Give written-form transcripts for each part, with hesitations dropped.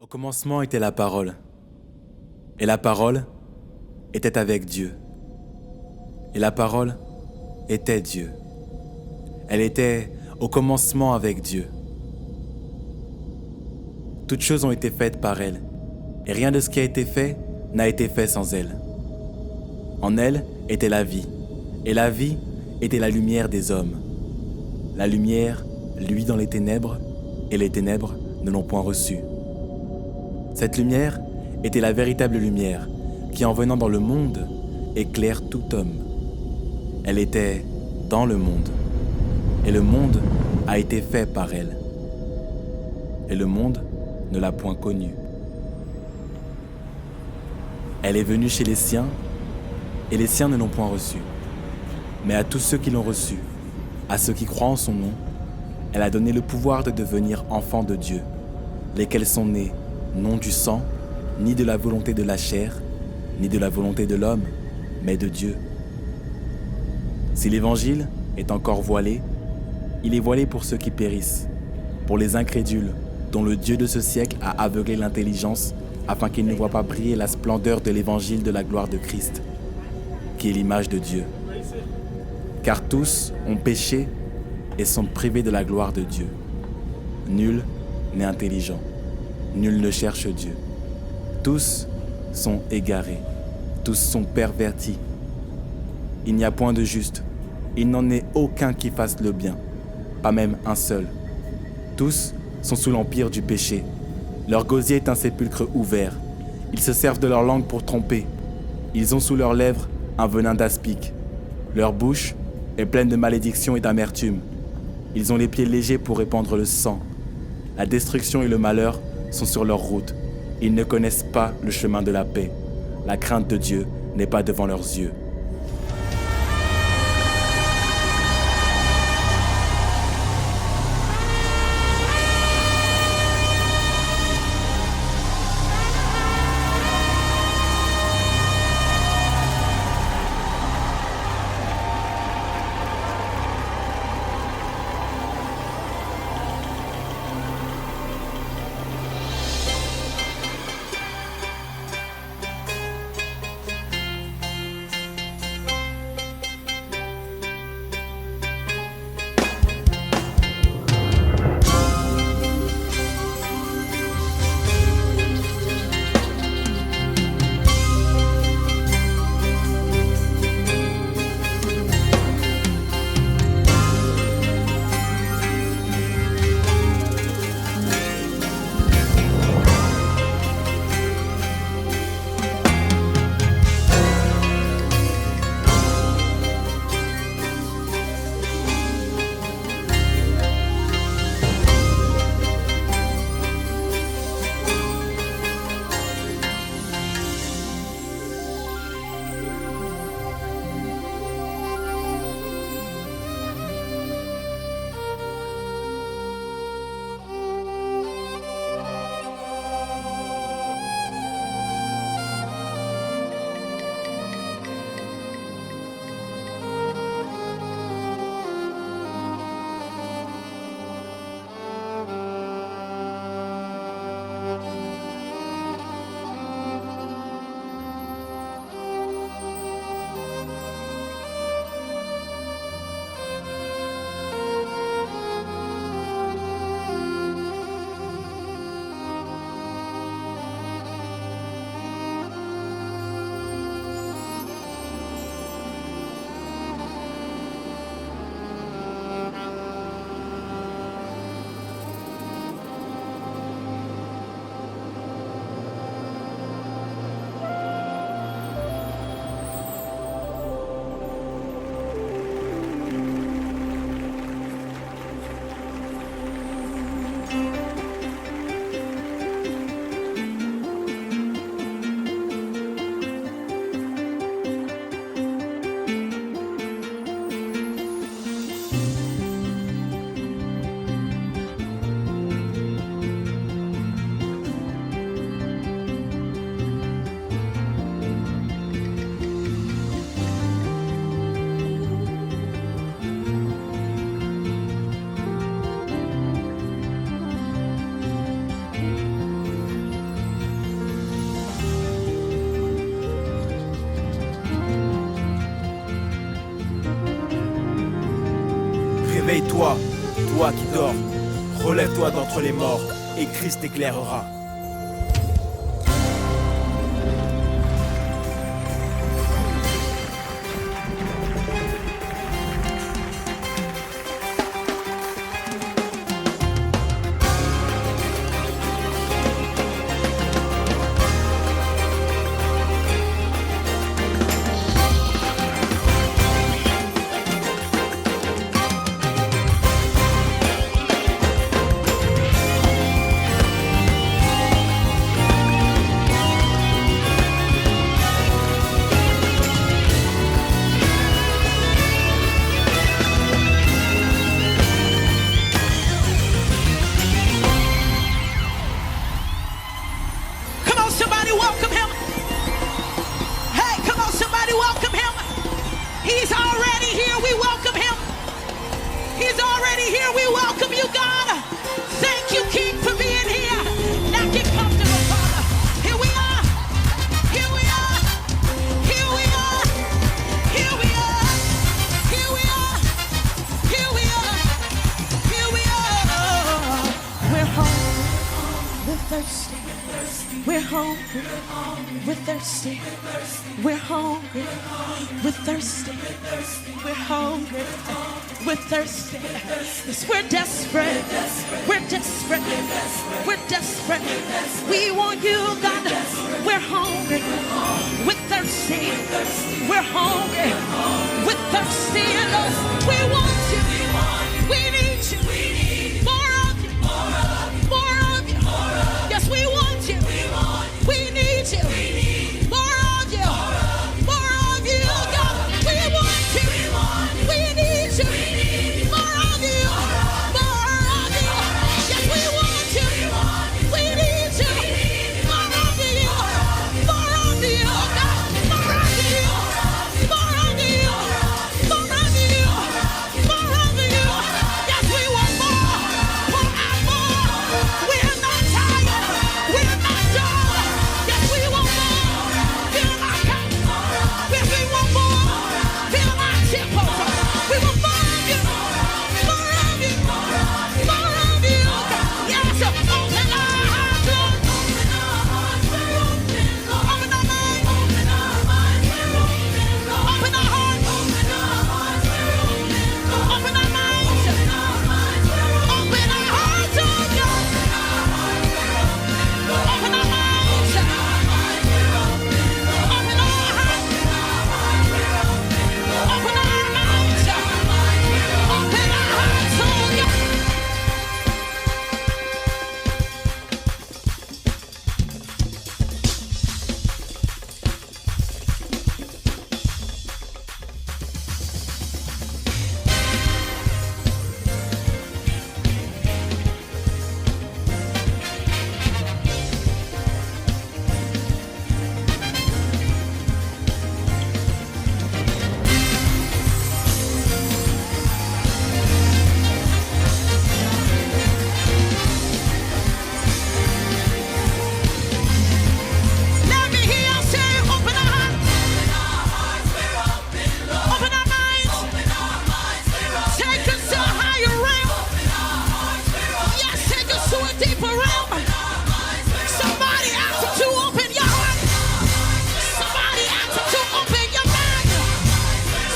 Au commencement était la parole, et la parole était avec Dieu, et la parole était Dieu. Elle était au commencement avec Dieu. Toutes choses ont été faites par elle, et rien de ce qui a été fait n'a été fait sans elle. En elle était la vie, et la vie était la lumière des hommes. La lumière luit dans les ténèbres, et les ténèbres ne l'ont point reçue. Cette lumière était la véritable lumière qui, en venant dans le monde, éclaire tout homme. Elle était dans le monde, et le monde a été fait par elle. Et le monde ne l'a point connue. Elle est venue chez les siens, et les siens ne l'ont point reçue. Mais à tous ceux qui l'ont reçue, à ceux qui croient en son nom, elle a donné le pouvoir de devenir enfants de Dieu, lesquels sont nés non du sang, ni de la volonté de la chair, ni de la volonté de l'homme, mais de Dieu. Si l'évangile est encore voilé, il est voilé pour ceux qui périssent, pour les incrédules, dont le Dieu de ce siècle a aveuglé l'intelligence, afin qu'ils ne voient pas briller la splendeur de l'évangile de la gloire de Christ, qui est l'image de Dieu. Car tous ont péché et sont privés de la gloire de Dieu. Nul n'est intelligent, nul ne cherche Dieu. Tous sont égarés, tous sont pervertis. Il n'y a point de juste, il n'en est aucun qui fasse le bien, pas même un seul. Tous sont sous l'empire du péché. Leur gosier est un sépulcre ouvert. Ils se servent de leur langue pour tromper. Ils ont sous leurs lèvres un venin d'aspic. Leur bouche est pleine de malédiction et d'amertume. Ils ont les pieds légers pour répandre le sang. La destruction et le malheur sont sur leur route. Ils ne connaissent pas le chemin de la paix. La crainte de Dieu n'est pas devant leurs yeux. Réveille-toi, toi qui dors, relève-toi d'entre les morts, et Christ t'éclairera. We're hungry, we're thirsty, we're hungry, we're thirsty, we're hungry, we're thirsty. Yes, we're desperate, we're desperate, we're desperate. We want you, God. We're hungry, we're thirsty, we're hungry, we're thirsty. Lord, we want you, we need you, more of you, more of you. Yes, we want you. We need you. More of you. More of you, God. We want you. We need you. More of you. More of you. Yes, we want you. We need you. More of you. More of you, God. More of you. More of you. More of you. More of you. Yes, we want more. More and more. We're not tired. We're not done. Yes, we want more. Fill our cup. Yes, we want more. Fill our temples. We want more of you. More of you. More of you. Yes, open our hearts, Lord. Open our minds. Open our hearts. Open our minds. Open our hearts, oh God. Open our minds. Open our hearts. Open our minds. Open our hearts, oh God. Let me hear you say, open our hearts. Open our minds. Take us to a higher realm. Yes, take us to a deeper realm. Somebody ask you to open your heart. Somebody ask you to open your mind.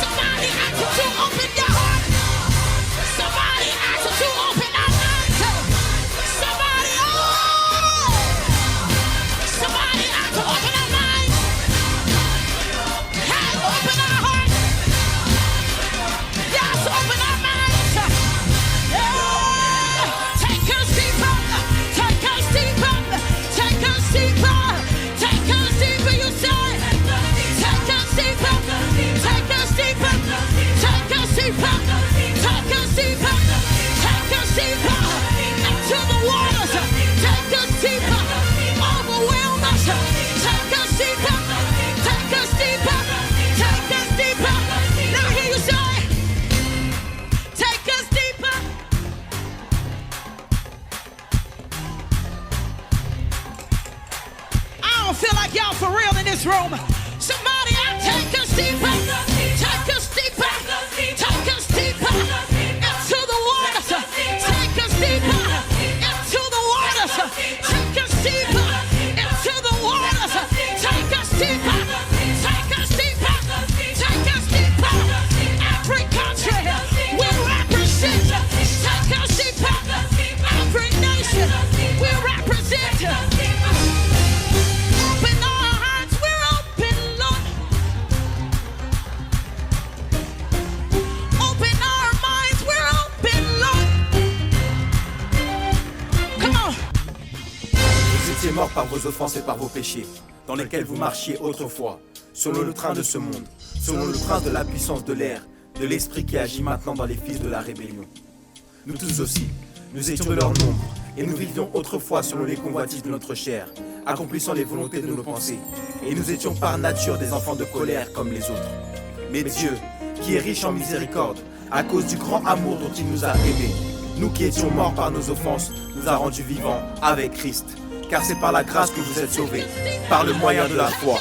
Somebody ask you to open your heart. Somebody ask you to open our minds. Somebody, somebody ask you to open our minds. Hey, open our hearts. Yes, open our minds. Yeah. Take us deeper. Take us deeper. Take us deeper. Take us deeper, you say. Take us deeper. Take us deeper. Take us deeper. Take us deeper. Take us deeper. Into the waters. Take us deeper. Overwhelm us. Take us deeper. Take us deeper. Take us deeper. Let me hear you say. Take us deeper. I don't feel like y'all for real in this room. Somebody out, take us deeper. Take us deeper. Take us deeper. Into par vos offenses et par vos péchés, dans lesquels vous marchiez autrefois, selon le train de ce monde, selon le prince de la puissance de l'air, de l'esprit qui agit maintenant dans les fils de la rébellion. Nous tous aussi, nous étions de leur nombre, et nous vivions autrefois selon les convoitises de notre chair, accomplissant les volontés de nos pensées, et nous étions par nature des enfants de colère comme les autres. Mais Dieu, qui est riche en miséricorde, à cause du grand amour dont il nous a aimés, nous qui étions morts par nos offenses, nous a rendus vivants avec Christ. Car c'est par la grâce que vous êtes sauvés, par le moyen de la foi.